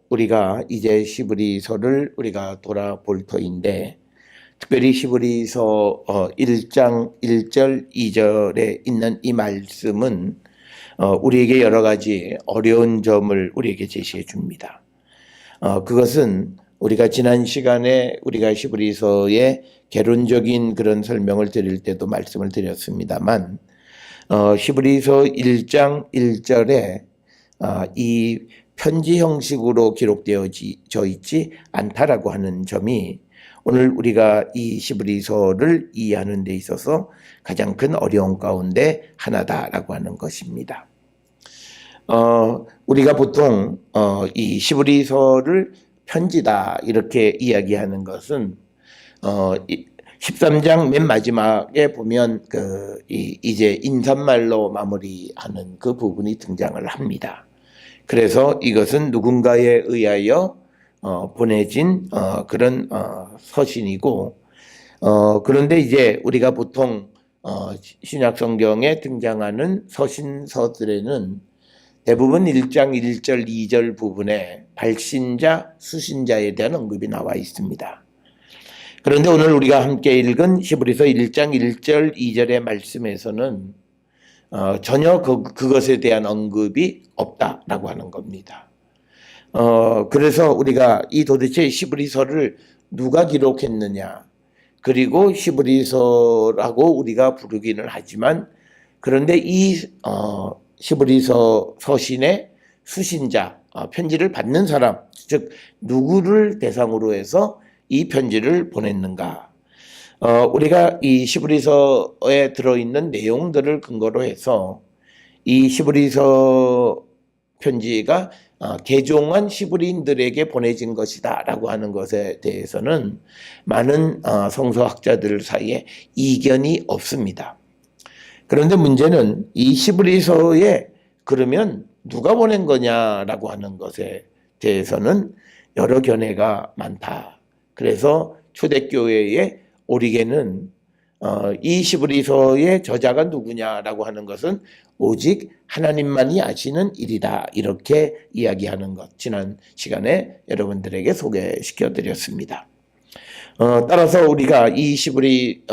우리가 이제 시브리서를 우리가 돌아볼 터인데, 특별히 시브리서 1장 1절 2절에 있는 이 말씀은 우리에게 여러 가지 어려운 점을 우리에게 제시해 줍니다. 그것은 우리가 지난 시간에 우리가 시브리서의 개론적인 그런 설명을 드릴 때도 말씀을 드렸습니다만, 시브리서 1장 1절에 이 편지 형식으로 기록되어져 있지 않다라고 하는 점이 오늘 우리가 이 시브리서를 이해하는 데 있어서 가장 큰 어려움 가운데 하나다라고 하는 것입니다. 우리가 보통 이 시브리서를 편지다 이렇게 이야기하는 것은 13장 맨 마지막에 보면 이제 인사말로 마무리하는 그 부분이 등장을 합니다. 그래서 이것은 누군가에 의하여 보내진 그런 서신이고, 그런데 이제 우리가 보통 신약 성경에 등장하는 서신서들에는 대부분 1장 1절 2절 부분에 발신자, 수신자에 대한 언급이 나와 있습니다. 그런데 오늘 우리가 함께 읽은 시브리서 1장 1절 2절의 말씀에서는 전혀 그것에 대한 언급이 없다라고 하는 겁니다. 그래서 우리가 이 도대체 시브리서를 누가 기록했느냐, 그리고 시브리서라고 우리가 부르기는 하지만, 그런데 이 시브리서 서신의 수신자, 편지를 받는 사람, 즉 누구를 대상으로 해서 이 편지를 보냈는가. 우리가 이 시브리서에 들어있는 내용들을 근거로 해서 이 시브리서 편지가 개종한 시브리인들에게 보내진 것이다 라고 하는 것에 대해서는 많은 성서학자들 사이에 이견이 없습니다. 그런데 문제는 이 시브리서에 그러면 누가 보낸 거냐라고 하는 것에 대해서는 여러 견해가 많다. 그래서 초대교회의 오리겐은 이 시브리서의 저자가 누구냐라고 하는 것은 오직 하나님만이 아시는 일이다, 이렇게 이야기하는 것, 지난 시간에 여러분들에게 소개시켜 드렸습니다. 따라서 우리가 이 시브리서는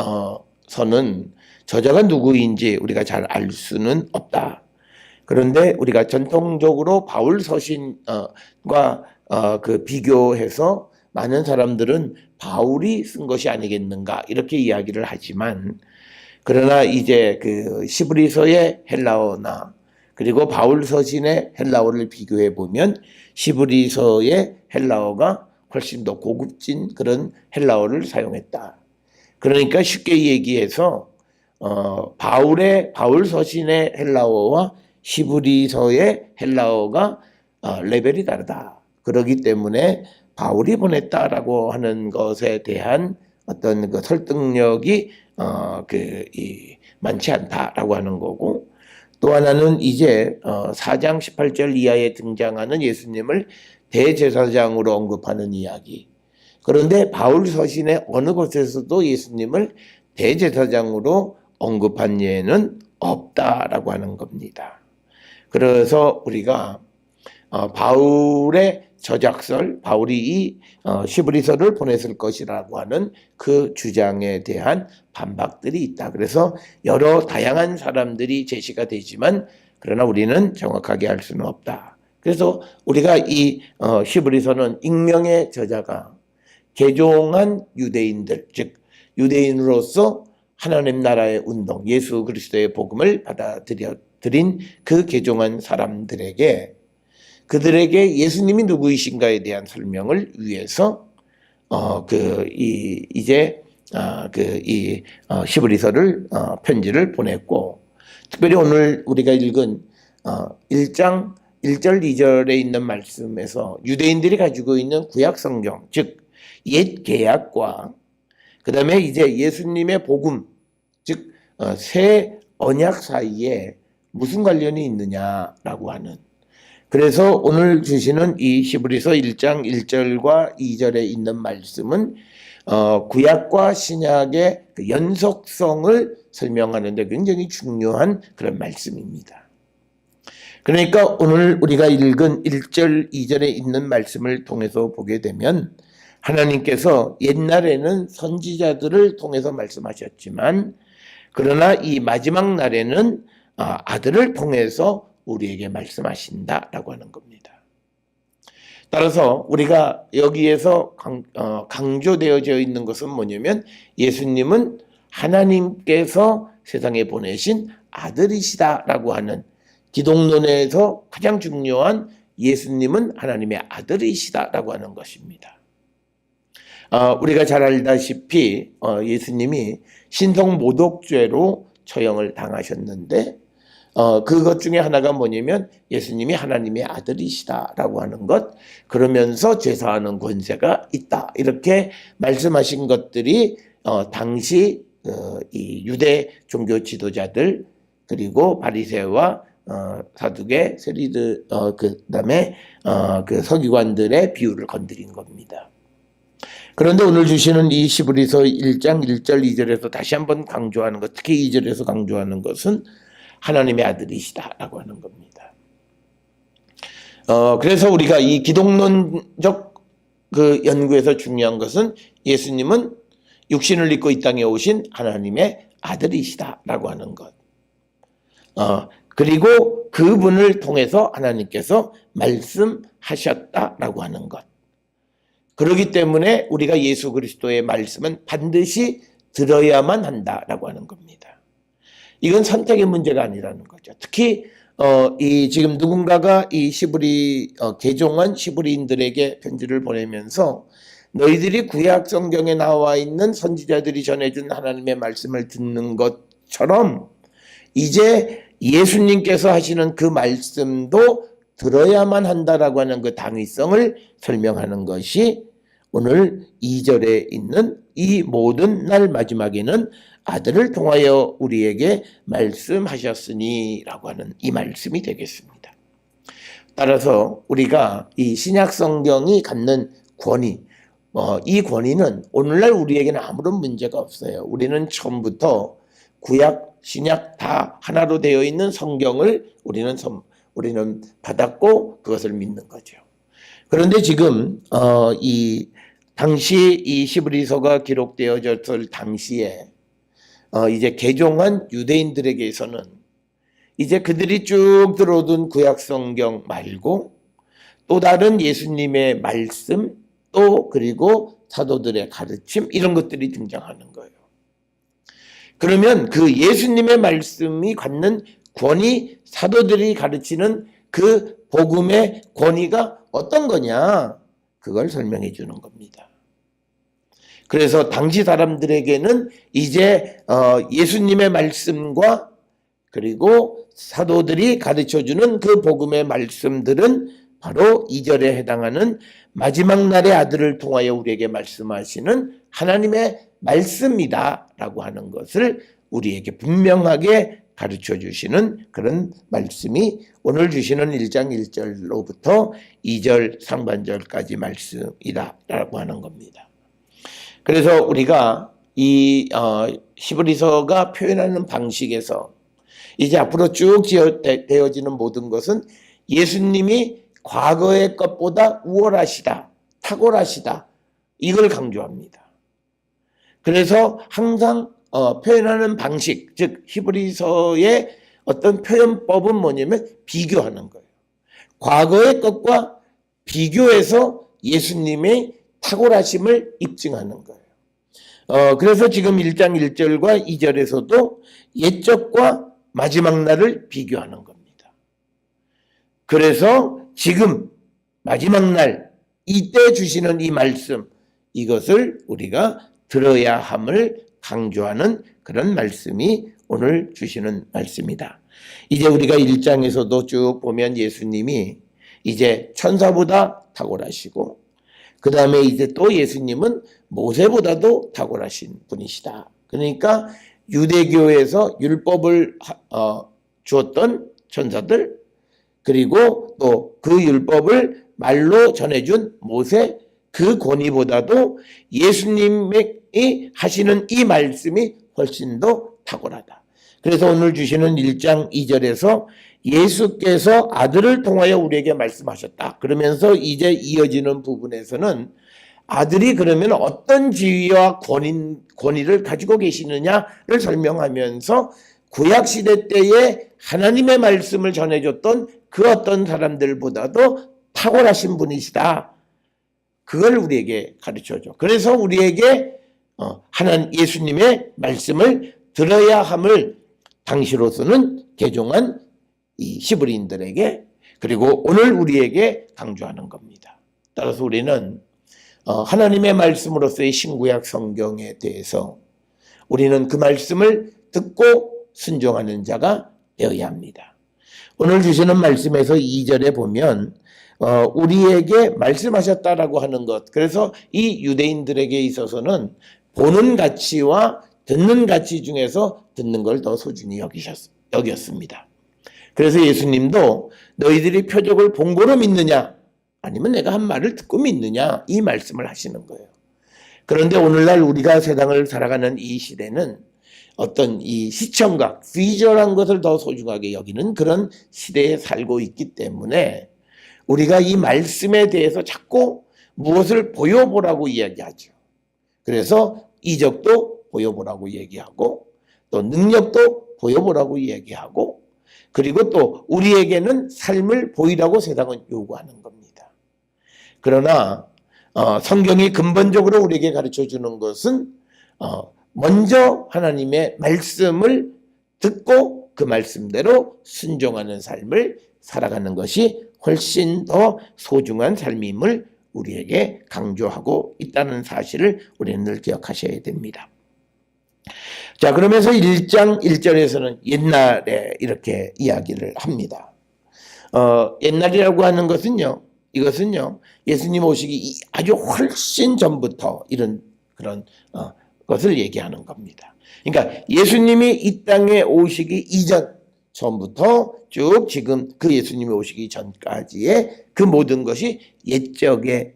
저자가 누구인지 우리가 잘 알 수는 없다. 그런데 우리가 전통적으로 바울 서신과 비교해서 많은 사람들은 바울이 쓴 것이 아니겠는가 이렇게 이야기를 하지만, 그러나 이제 그 시브리서의 헬라어나 그리고 바울 서신의 헬라어를 비교해 보면 시브리서의 헬라어가 훨씬 더 고급진 그런 헬라어를 사용했다. 그러니까 쉽게 얘기해서 바울 서신의 헬라어와 시브리서의 헬라어가 레벨이 다르다. 그렇기 때문에 바울이 보냈다라고 하는 것에 대한 어떤 그 설득력이 많지 않다라고 하는 거고, 또 하나는 이제 4장 18절 이하에 등장하는 예수님을 대제사장으로 언급하는 이야기. 그런데 바울 서신의 어느 곳에서도 예수님을 대제사장으로 언급한 예는 없다라고 하는 겁니다. 그래서 우리가 바울의 저작설, 바울이 이 시브리서를 보냈을 것이라고 하는 그 주장에 대한 반박들이 있다. 그래서 여러 다양한 사람들이 제시가 되지만, 그러나 우리는 정확하게 알 수는 없다. 그래서 우리가 이 시브리서는 익명의 저자가 개종한 유대인들, 즉 유대인으로서 하나님 나라의 운동, 예수 그리스도의 복음을 받아들인 그 개종한 사람들에게, 그들에게 예수님이 누구이신가에 대한 설명을 위해서 시브리서를 편지를 보냈고, 특별히 오늘 우리가 읽은 1장 1절 2절에 있는 말씀에서 유대인들이 가지고 있는 구약 성경, 즉 옛 계약과 그 다음에 이제 예수님의 복음, 즉 새 언약 사이에 무슨 관련이 있느냐라고 하는, 그래서 오늘 주시는 이 시브리서 1장 1절과 2절에 있는 말씀은 구약과 신약의 그 연속성을 설명하는 데 굉장히 중요한 그런 말씀입니다. 그러니까 오늘 우리가 읽은 1절, 2절에 있는 말씀을 통해서 보게 되면 하나님께서 옛날에는 선지자들을 통해서 말씀하셨지만 그러나 이 마지막 날에는 아들을 통해서 우리에게 말씀하신다라고 하는 겁니다. 따라서 우리가 여기에서 강조되어져 있는 것은 뭐냐면 예수님은 하나님께서 세상에 보내신 아들이시다라고 하는 기독론에서 가장 중요한 예수님은 하나님의 아들이시다라고 하는 것입니다. 우리가 잘 알다시피 예수님이 신성모독죄로 처형을 당하셨는데 그것 중에 하나가 뭐냐면 예수님이 하나님의 아들이시다라고 하는 것, 그러면서 죄사하는 권세가 있다 이렇게 말씀하신 것들이 당시 이 유대 종교 지도자들 그리고 바리새와 사두개, 세리들 그다음에 그 서기관들의 비유를 건드린 겁니다. 그런데 오늘 주시는 이 시브리서 1장 1절 2절에서 다시 한번 강조하는 것, 특히 2절에서 강조하는 것은 하나님의 아들이시다라고 하는 겁니다. 그래서 우리가 이 기독론적 그 연구에서 중요한 것은 예수님은 육신을 입고 이 땅에 오신 하나님의 아들이시다라고 하는 것. 그리고 그분을 통해서 하나님께서 말씀하셨다라고 하는 것. 그렇기 때문에 우리가 예수 그리스도의 말씀은 반드시 들어야만 한다라고 하는 겁니다. 이건 선택의 문제가 아니라는 거죠. 특히 이 지금 누군가가 이 시브리 개종한 시브리인들에게 편지를 보내면서 너희들이 구약 성경에 나와 있는 선지자들이 전해준 하나님의 말씀을 듣는 것처럼 이제 예수님께서 하시는 그 말씀도 들어야만 한다라고 하는 그 당위성을 설명하는 것이 오늘 2절에 있는 이 모든 날 마지막에는 아들을 통하여 우리에게 말씀하셨으니 라고 하는 이 말씀이 되겠습니다. 따라서 우리가 이 신약 성경이 갖는 권위, 이 권위는 오늘날 우리에게는 아무런 문제가 없어요. 우리는 처음부터 구약, 신약 다 하나로 되어 있는 성경을 우리는 받았고 그것을 믿는 거죠. 그런데 지금 이 당시 이 시브리서가 기록되어졌을 당시에 이제 개종한 유대인들에게서는 이제 그들이 쭉 들어둔 구약 성경 말고 또 다른 예수님의 말씀 또 그리고 사도들의 가르침 이런 것들이 등장하는 거예요. 그러면 그 예수님의 말씀이 갖는 권위, 사도들이 가르치는 그 복음의 권위가 어떤 거냐? 그걸 설명해 주는 겁니다. 그래서 당시 사람들에게는 이제 예수님의 말씀과 그리고 사도들이 가르쳐주는 그 복음의 말씀들은 바로 2절에 해당하는 마지막 날의 아들을 통하여 우리에게 말씀하시는 하나님의 말씀이다라고 하는 것을 우리에게 분명하게 가르쳐 주시는 그런 말씀이 오늘 주시는 1장 1절로부터 2절 상반절까지 말씀이다라고 하는 겁니다. 그래서 우리가 이 히브리서가 표현하는 방식에서 이제 앞으로 쭉 되어지는 모든 것은 예수님이 과거의 것보다 우월하시다, 탁월하시다 이걸 강조합니다. 그래서 항상 표현하는 방식, 즉 히브리서의 어떤 표현법은 뭐냐면 비교하는 거예요. 과거의 것과 비교해서 예수님의 탁월하심을 입증하는 거예요. 그래서 지금 1장 1절과 2절에서도 옛적과 마지막 날을 비교하는 겁니다. 그래서 지금 마지막 날 이때 주시는 이 말씀 이것을 우리가 들어야 함을 강조하는 그런 말씀이 오늘 주시는 말씀이다. 이제 우리가 1장에서도 쭉 보면 예수님이 이제 천사보다 탁월하시고 그 다음에 이제 또 예수님은 모세보다도 탁월하신 분이시다. 그러니까 유대교에서 율법을 주었던 천사들 그리고 또 그 율법을 말로 전해준 모세 그 권위보다도 예수님이 하시는 이 말씀이 훨씬 더 탁월하다. 그래서 오늘 주시는 1장 2절에서 예수께서 아들을 통하여 우리에게 말씀하셨다. 그러면서 이제 이어지는 부분에서는 아들이 그러면 어떤 지위와 권위를 가지고 계시느냐를 설명하면서 구약시대 때에 하나님의 말씀을 전해줬던 그 어떤 사람들보다도 탁월하신 분이시다. 그걸 우리에게 가르쳐줘. 그래서 우리에게 예수님의 말씀을 들어야 함을 당시로서는 개종한 이 히브리인들에게 그리고 오늘 우리에게 강조하는 겁니다. 따라서 우리는 하나님의 말씀으로서의 신구약 성경에 대해서 우리는 그 말씀을 듣고 순종하는 자가 되어야 합니다. 오늘 주시는 말씀에서 2절에 보면 우리에게 말씀하셨다라고 하는 것, 그래서 이 유대인들에게 있어서는 보는 가치와 듣는 가치 중에서 듣는 걸 더 소중히 여겼습니다. 그래서 예수님도 너희들이 표적을 본 거로 믿느냐 아니면 내가 한 말을 듣고 믿느냐 이 말씀을 하시는 거예요. 그런데 오늘날 우리가 세상을 살아가는 이 시대는 어떤 이 시청각, 비주얼한 것을 더 소중하게 여기는 그런 시대에 살고 있기 때문에 우리가 이 말씀에 대해서 자꾸 무엇을 보여보라고 이야기하죠. 그래서 이적도 보여보라고 얘기하고 또 능력도 보여보라고 얘기하고 그리고 또 우리에게는 삶을 보이라고 세상은 요구하는 겁니다. 그러나 성경이 근본적으로 우리에게 가르쳐주는 것은 먼저 하나님의 말씀을 듣고 그 말씀대로 순종하는 삶을 살아가는 것이 훨씬 더 소중한 삶임을 우리에게 강조하고 있다는 사실을 우리는 늘 기억하셔야 됩니다. 자, 그러면서 1장 1절에서는 옛날에 이렇게 이야기를 합니다. 옛날이라고 하는 것은요, 이것은요, 예수님 오시기 아주 훨씬 전부터 이런 그런 것을 얘기하는 겁니다. 그러니까 예수님이 이 땅에 오시기 이전, 전부터 쭉 지금 그 예수님이 오시기 전까지의 그 모든 것이 옛적에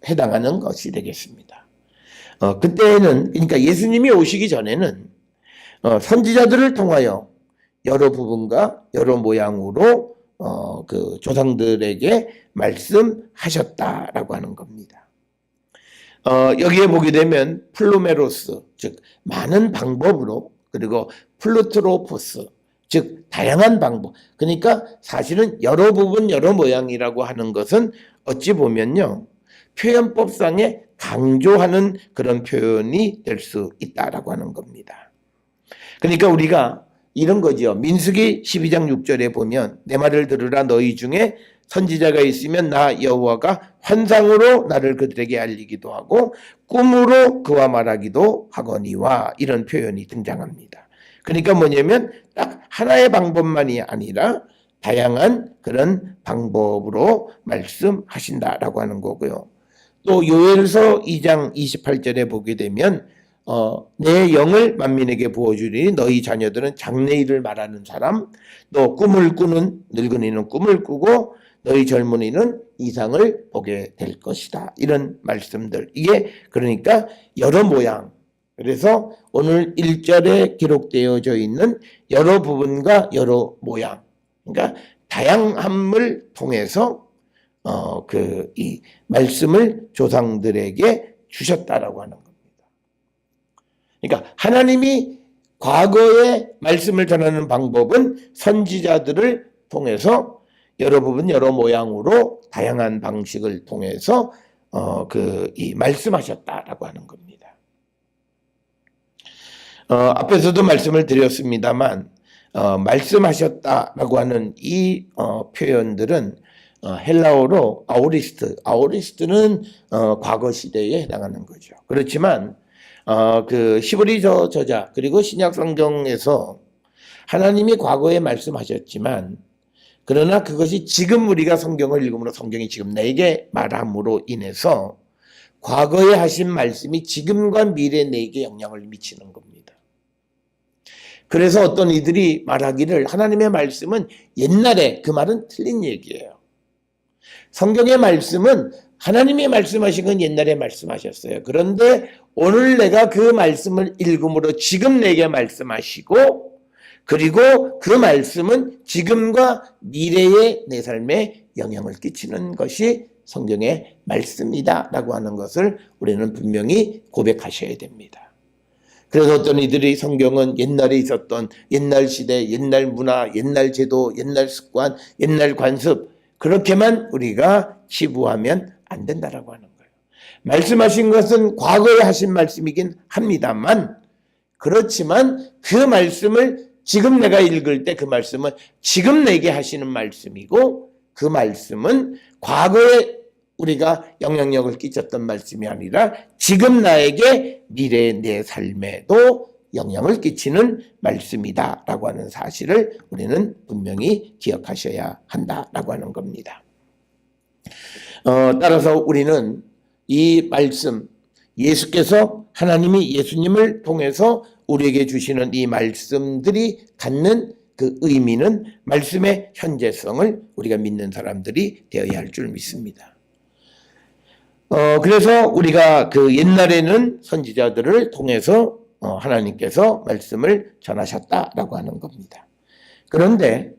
해당하는 것이 되겠습니다. 그때는 그러니까 예수님이 오시기 전에는 선지자들을 통하여 여러 부분과 여러 모양으로 그 조상들에게 말씀하셨다라고 하는 겁니다. 여기에 보게 되면 플루메로스 즉 많은 방법으로 그리고 플루트로포스 즉 다양한 방법 그러니까 사실은 여러 부분 여러 모양이라고 하는 것은 어찌 보면요 표현법상에 강조하는 그런 표현이 될 수 있다라고 하는 겁니다. 그러니까 우리가 이런 거죠. 민수기 12장 6절에 보면 내 말을 들으라 너희 중에 선지자가 있으면 나 여호와가 환상으로 나를 그들에게 알리기도 하고 꿈으로 그와 말하기도 하거니와 이런 표현이 등장합니다. 그러니까 뭐냐면 딱 하나의 방법만이 아니라 다양한 그런 방법으로 말씀하신다라고 하는 거고요. 또 요엘서 2장 28절에 보게 되면 내 영을 만민에게 부어주리니 너희 자녀들은 장래일을 말하는 사람 또 꿈을 꾸는 늙은이는 꿈을 꾸고 너희 젊은이는 이상을 보게 될 것이다. 이런 말씀들 이게 그러니까 여러 모양 그래서 오늘 1절에 기록되어져 있는 여러 부분과 여러 모양 그러니까 다양함을 통해서 이 말씀을 조상들에게 주셨다라고 하는 겁니다. 그러니까 하나님이 과거의 말씀을 전하는 방법은 선지자들을 통해서 여러 부분 여러 모양으로 다양한 방식을 통해서 이 말씀하셨다라고 하는 겁니다. 앞에서도 말씀을 드렸습니다만 말씀하셨다라고 하는 이 표현들은 헬라어로 아오리스트는 과거 시대에 해당하는 거죠. 그렇지만 그 히브리서 저자 그리고 신약 성경에서 하나님이 과거에 말씀하셨지만 그러나 그것이 지금 우리가 성경을 읽음으로 성경이 지금 내게 말함으로 인해서 과거에 하신 말씀이 지금과 미래 내게 영향을 미치는 겁니다. 그래서 어떤 이들이 말하기를 하나님의 말씀은 옛날에 그 말은 틀린 얘기예요. 성경의 말씀은 하나님이 말씀하신 건 옛날에 말씀하셨어요. 그런데 오늘 내가 그 말씀을 읽음으로 지금 내게 말씀하시고 그리고 그 말씀은 지금과 미래의 내 삶에 영향을 끼치는 것이 성경의 말씀이다라고 하는 것을 우리는 분명히 고백하셔야 됩니다. 그래서 어떤 이들이 성경은 옛날에 있었던 옛날 시대, 옛날 문화, 옛날 제도, 옛날 습관, 옛날 관습 그렇게만 우리가 치부하면 안 된다라고 하는 거예요. 말씀하신 것은 과거에 하신 말씀이긴 합니다만 그렇지만 그 말씀을 지금 내가 읽을 때 그 말씀은 지금 내게 하시는 말씀이고 그 말씀은 과거에 우리가 영향력을 끼쳤던 말씀이 아니라 지금 나에게 미래의 내 삶에도 영향을 끼치는 말씀이다라고 하는 사실을 우리는 분명히 기억하셔야 한다라고 하는 겁니다. 따라서 우리는 이 말씀, 예수께서 하나님이 예수님을 통해서 우리에게 주시는 이 말씀들이 갖는 그 의미는 말씀의 현재성을 우리가 믿는 사람들이 되어야 할 줄 믿습니다. 그래서 우리가 그 옛날에는 선지자들을 통해서 하나님께서 말씀을 전하셨다라고 하는 겁니다. 그런데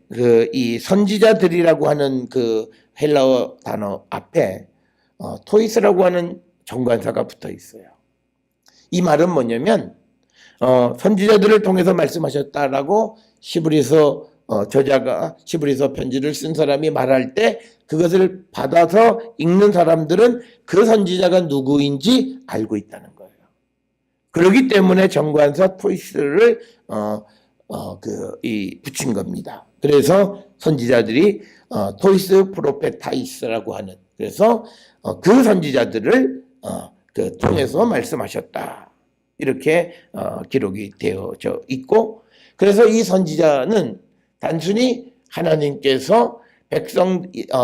이 선지자들이라고 하는 그 헬라어 단어 앞에 토이스라고 하는 정관사가 붙어 있어요. 이 말은 뭐냐면 선지자들을 통해서 말씀하셨다라고 히브리서 저자가 히브리서 편지를 쓴 사람이 말할 때 그것을 받아서 읽는 사람들은 그 선지자가 누구인지 알고 있다는 거예요. 그렇기 때문에 정관사 토이스를 붙인 겁니다. 그래서 선지자들이 토이스 프로페타이스라고 하는 그래서 그 선지자들을 통해서 말씀하셨다. 이렇게 기록이 되어져 있고 그래서 이 선지자는 단순히 하나님께서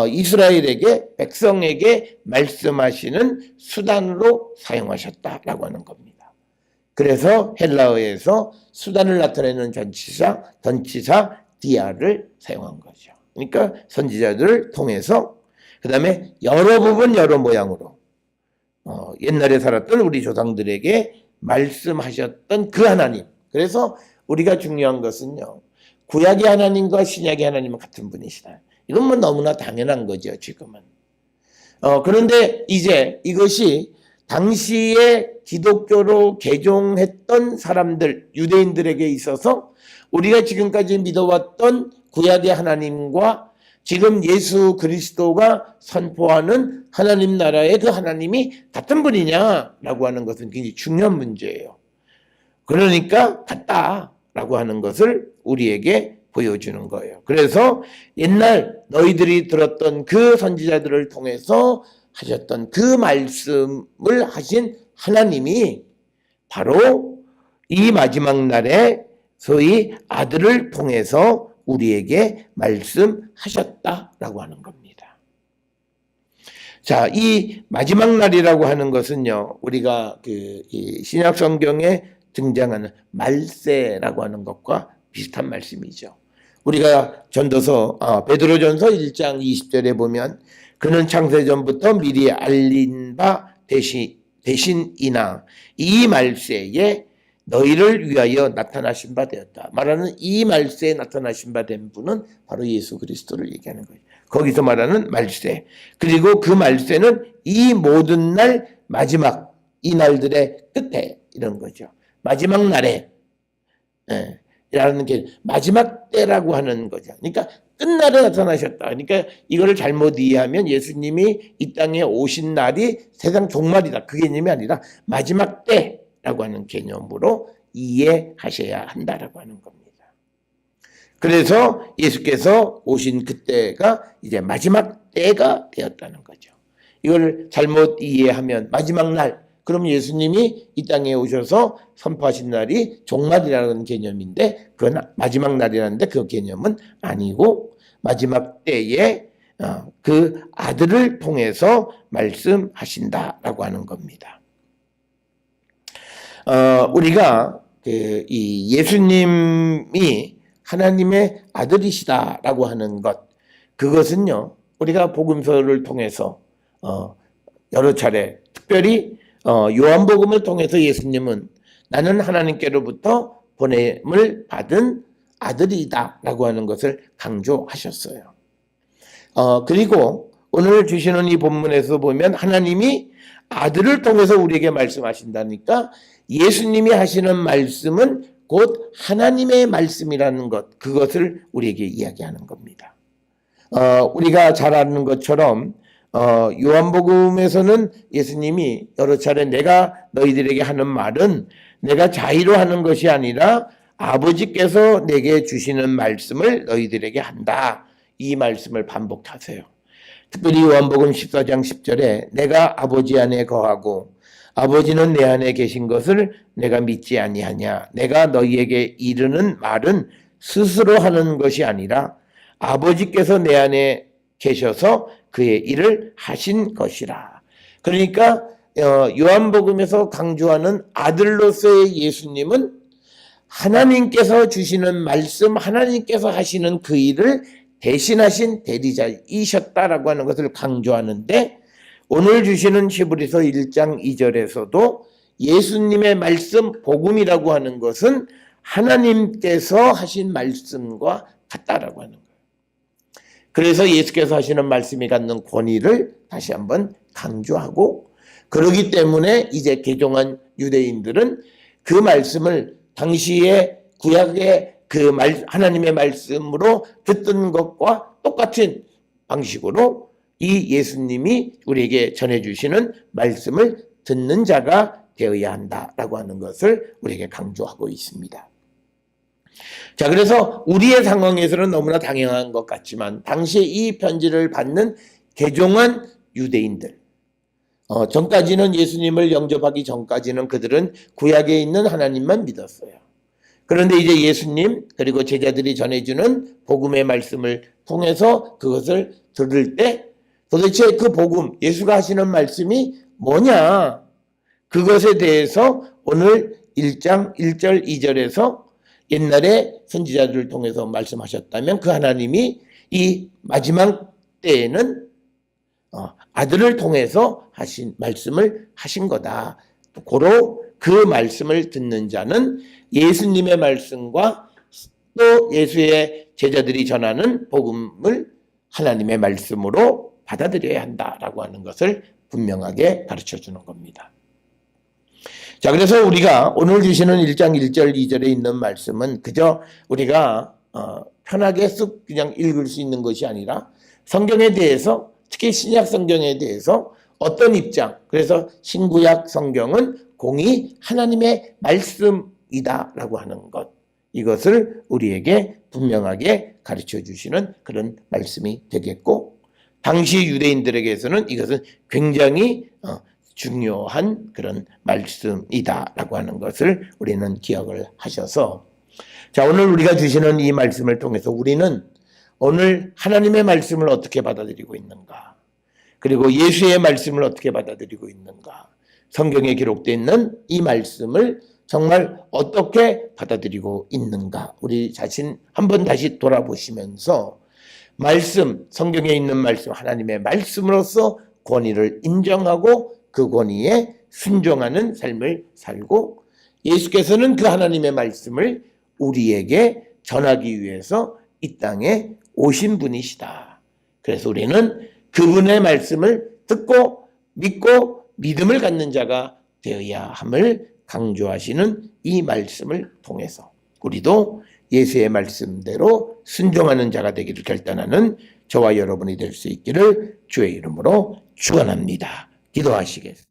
이스라엘에게 백성에게 말씀하시는 수단으로 사용하셨다라고 하는 겁니다. 그래서 헬라어에서 수단을 나타내는 전치사 디아를 사용한 거죠. 그러니까 선지자들을 통해서 그 다음에 여러 부분 여러 모양으로 옛날에 살았던 우리 조상들에게 말씀하셨던 그 하나님. 그래서 우리가 중요한 것은요. 구약의 하나님과 신약의 하나님은 같은 분이시다. 이건 뭐 너무나 당연한 거죠, 지금은. 그런데 이제 이것이 당시에 기독교로 개종했던 사람들, 유대인들에게 있어서 우리가 지금까지 믿어왔던 구약의 하나님과 지금 예수 그리스도가 선포하는 하나님 나라의 그 하나님이 같은 분이냐라고 하는 것은 굉장히 중요한 문제예요. 그러니까 같다라고 하는 것을 우리에게 보여주는 거예요. 그래서 옛날 너희들이 들었던 그 선지자들을 통해서 하셨던 그 말씀을 하신 하나님이 바로 이 마지막 날에 소위 아들을 통해서 우리에게 말씀하셨다라고 하는 겁니다. 자, 이 마지막 날이라고 하는 것은요, 우리가 이 신약 성경에 등장하는 말세라고 하는 것과 비슷한 말씀이죠. 우리가 전도서 베드로전서 1장 20절에 보면 그는 창세전부터 미리 알린 바 대신이나 이 말세에 너희를 위하여 나타나신 바 되었다. 말하는 이 말세에 나타나신 바 된 분은 바로 예수 그리스도를 얘기하는 거예요. 거기서 말하는 말세. 그리고 그 말세는 이 모든 날 마지막 이 날들의 끝에 이런 거죠. 마지막 날에 라는 게 마지막 때라고 하는 거죠. 그러니까 끝날에 나타나셨다. 그러니까 이거를 잘못 이해하면 예수님이 이 땅에 오신 날이 세상 종말이다. 그 개념이 아니라 마지막 때라고 하는 개념으로 이해하셔야 한다라고 하는 겁니다. 그래서 예수께서 오신 그때가 이제 마지막 때가 되었다는 거죠. 이걸 잘못 이해하면 마지막 날 그럼 예수님이 이 땅에 오셔서 선포하신 날이 종말이라는 개념인데 그건 마지막 날이라는데 그 개념은 아니고 마지막 때에 그 아들을 통해서 말씀하신다라고 하는 겁니다. 우리가 이 예수님이 하나님의 아들이시다라고 하는 것 그것은요 우리가 복음서를 통해서 여러 차례 특별히 요한복음을 통해서 예수님은 나는 하나님께로부터 보냄을 받은 아들이다라고 하는 것을 강조하셨어요. 그리고 오늘 주시는 이 본문에서 보면 하나님이 아들을 통해서 우리에게 말씀하신다니까 예수님이 하시는 말씀은 곧 하나님의 말씀이라는 것, 그것을 우리에게 이야기하는 겁니다. 우리가 잘 아는 것처럼 요한복음에서는 예수님이 여러 차례 내가 너희들에게 하는 말은 내가 자의로 하는 것이 아니라 아버지께서 내게 주시는 말씀을 너희들에게 한다. 이 말씀을 반복하세요. 특별히 요한복음 14장 10절에 내가 아버지 안에 거하고 아버지는 내 안에 계신 것을 내가 믿지 아니하냐. 내가 너희에게 이르는 말은 스스로 하는 것이 아니라 아버지께서 내 안에 계셔서 그의 일을 하신 것이라. 그러니까 요한복음에서 강조하는 아들로서의 예수님은 하나님께서 주시는 말씀, 하나님께서 하시는 그 일을 대신하신 대리자이셨다라고 하는 것을 강조하는데 오늘 주시는 히브리서 1장 2절에서도 예수님의 말씀, 복음이라고 하는 것은 하나님께서 하신 말씀과 같다라고 하는 거예요. 그래서 예수께서 하시는 말씀이 갖는 권위를 다시 한번 강조하고 그러기 때문에 이제 개종한 유대인들은 그 말씀을 당시에 구약의 하나님의 말씀으로 듣던 것과 똑같은 방식으로 이 예수님이 우리에게 전해주시는 말씀을 듣는 자가 되어야 한다라고 하는 것을 우리에게 강조하고 있습니다. 자, 그래서 우리의 상황에서는 너무나 당연한 것 같지만 당시에 이 편지를 받는 개종한 유대인들, 전까지는 예수님을 영접하기 전까지는 그들은 구약에 있는 하나님만 믿었어요. 그런데 이제 예수님 그리고 제자들이 전해주는 복음의 말씀을 통해서 그것을 들을 때 도대체 그 복음, 예수가 하시는 말씀이 뭐냐? 그것에 대해서 오늘 1장 1절 2절에서 옛날에 선지자들을 통해서 말씀하셨다면 그 하나님이 이 마지막 때에는 아들을 통해서 하신 말씀을 하신 거다. 고로 그 말씀을 듣는 자는 예수님의 말씀과 또 예수의 제자들이 전하는 복음을 하나님의 말씀으로 받아들여야 한다라고 하는 것을 분명하게 가르쳐 주는 겁니다. 자, 그래서 우리가 오늘 주시는 1장 1절 2절에 있는 말씀은 그저 우리가 편하게 쓱 그냥 읽을 수 있는 것이 아니라 성경에 대해서 특히 신약 성경에 대해서 어떤 입장, 그래서 신구약 성경은 공이 하나님의 말씀이다라고 하는 것, 이것을 우리에게 분명하게 가르쳐 주시는 그런 말씀이 되겠고 당시 유대인들에게서는 이것은 굉장히 중요한 그런 말씀이다라고 하는 것을 우리는 기억을 하셔서 자, 오늘 우리가 주시는 이 말씀을 통해서 우리는 오늘 하나님의 말씀을 어떻게 받아들이고 있는가, 그리고 예수의 말씀을 어떻게 받아들이고 있는가, 성경에 기록되어 있는 이 말씀을 정말 어떻게 받아들이고 있는가, 우리 자신 한번 다시 돌아보시면서 말씀, 성경에 있는 말씀, 하나님의 말씀으로서 권위를 인정하고 그 권위에 순종하는 삶을 살고 예수께서는 그 하나님의 말씀을 우리에게 전하기 위해서 이 땅에 오신 분이시다. 그래서 우리는 그분의 말씀을 듣고 믿고 믿음을 갖는 자가 되어야 함을 강조하시는 이 말씀을 통해서 우리도 예수의 말씀대로 순종하는 자가 되기를 결단하는 저와 여러분이 될 수 있기를 주의 이름으로 축원합니다. 기도하시겠습니다.